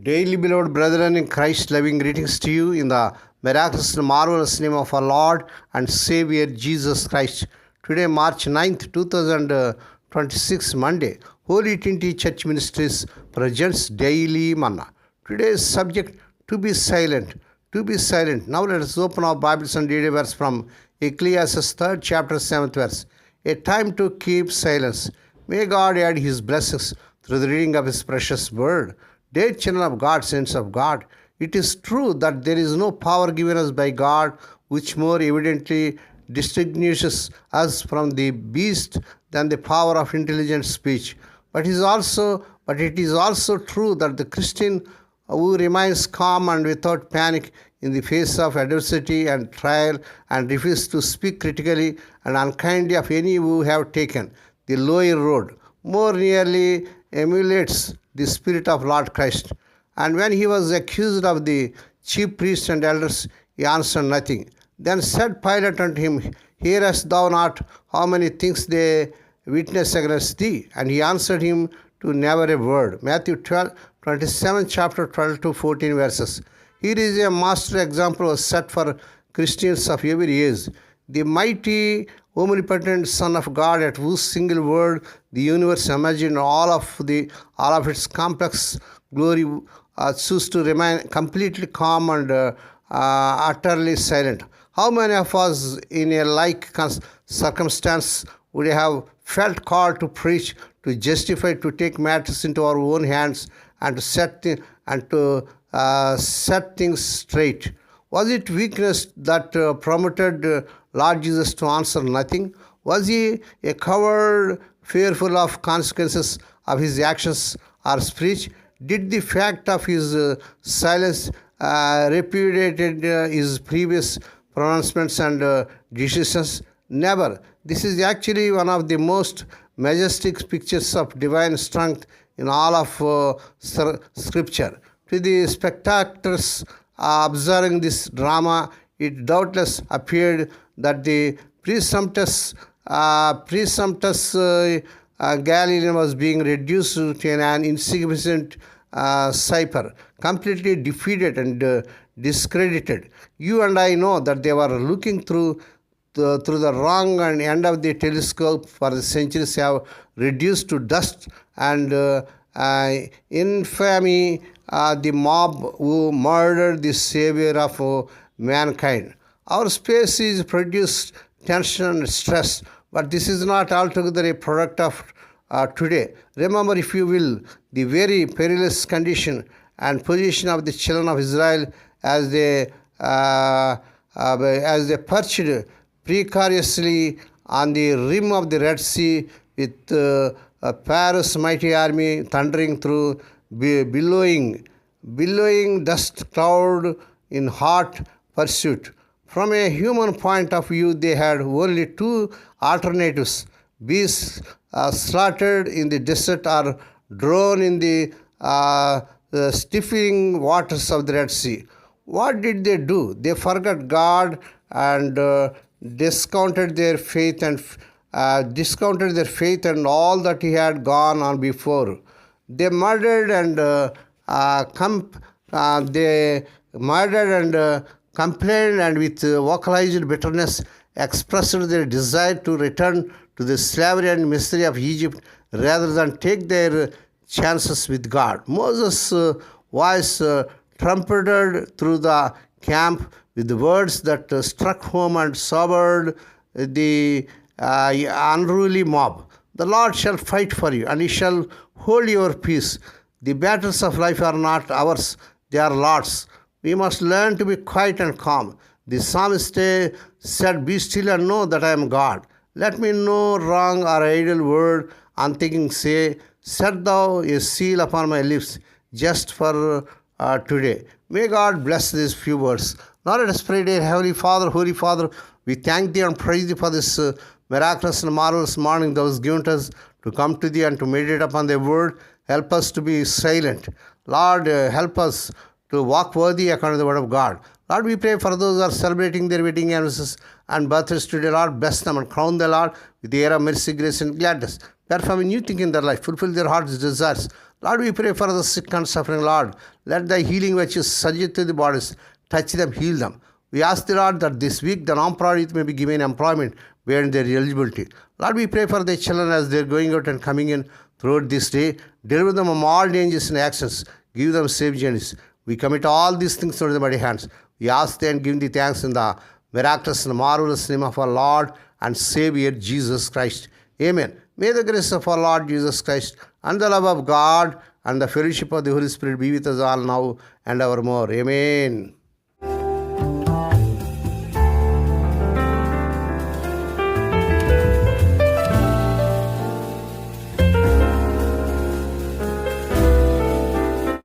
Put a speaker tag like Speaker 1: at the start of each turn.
Speaker 1: Daily beloved brethren in Christ, loving greetings to you in the miraculous and marvelous name of our Lord and Savior Jesus Christ. Today, March 9th, 2026, Monday, Holy Trinity Church Ministries presents Daily Manna. Today's subject, to be silent. To be silent. Now let us open our Bibles and read a verse from Ecclesiastes 3rd chapter 7th verse. A time to keep silence. May God add His blessings through the reading of His precious word. Dear children of God, saints of God, it is true that there is no power given us by God which more evidently distinguishes us from the beast than the power of intelligent speech. But it is also true that the Christian who remains calm and without panic in the face of adversity and trial and refuses to speak critically and unkindly of any who have taken the lower road more nearly emulates the spirit of Lord Christ. And when he was accused of the chief priests and elders, he answered nothing. Then said Pilate unto him, Hearest thou not how many things they witness against thee? And he answered him to never a word. Matthew 27, chapter 12 to 14 verses. Here is a master example set for Christians of every age. The mighty, omnipotent Son of God, at whose single word the universe imagined all of its complex glory, choose to remain completely calm and utterly silent. How many of us in a like circumstance would have felt called to preach, to justify, to take matters into our own hands, and to set things straight? Was it weakness that prompted Lord Jesus to answer nothing? Was he a coward, fearful of consequences of his actions or speech? Did the fact of his silence repudiated his previous pronouncements and decisions? Never. This is actually one of the most majestic pictures of divine strength in all of Scripture. To the spectators observing this drama, it doubtless appeared that the presumptuous Galilean was being reduced to an insignificant cipher, completely defeated and discredited. You and I know that they were looking through the wrong end of the telescope, for the centuries have reduced to dust and infamy the mob who murdered the savior of mankind. Our species produced tension and stress, but this is not altogether a product of today. Remember, if you will, the very perilous condition and position of the children of Israel as they perched precariously on the rim of the Red Sea with Pharaoh's mighty army thundering through, billowing dust cloud in hot pursuit. From a human point of view, they had only two alternatives: be slaughtered in the desert or drowned in the stifling waters of the Red Sea. What did they do? They forgot God and discounted their faith and all that He had gone on before. They murdered and complained, and with vocalized bitterness expressed their desire to return to the slavery and misery of Egypt rather than take their chances with God. Moses' voice trumpeted through the camp with words that struck home and sobered the unruly mob. The Lord shall fight for you, and He shall hold your peace. The battles of life are not ours, they are Lord's. We must learn to be quiet and calm. The psalmist said, Be still and know that I am God. Let me no wrong or idle word unthinking say, Set thou a seal upon my lips, just for today. May God bless these few words. Now let us pray, dear Heavenly Father, Holy Father. We thank Thee and praise Thee for this miraculous and marvelous morning Thou hast given us to come to Thee and to meditate upon Thy word. Help us to be silent. Lord, help us to walk worthy according to the word of God. Lord, we pray for those who are celebrating their wedding anniversaries and birthdays today. Lord, bless them and crown them, Lord, with the air of mercy, grace, and gladness. Perform a new thing in their life. Fulfill their heart's desires. Lord, we pray for the sick and suffering, Lord. Let thy healing virtues surge to the bodies, touch them, heal them. We ask the Lord that this week the non-proud youth may be given employment beyond their eligibility. Lord, we pray for their children as they're going out and coming in throughout this day. Deliver them from all dangers and actions. Give them safe journeys. We commit all these things into the mighty hands. We ask thee and give thee thanks in the miraculous and marvelous name of our Lord and Savior Jesus Christ. Amen. May the grace of our Lord Jesus Christ and the love of God and the fellowship of the Holy Spirit be with us all now and evermore. Amen.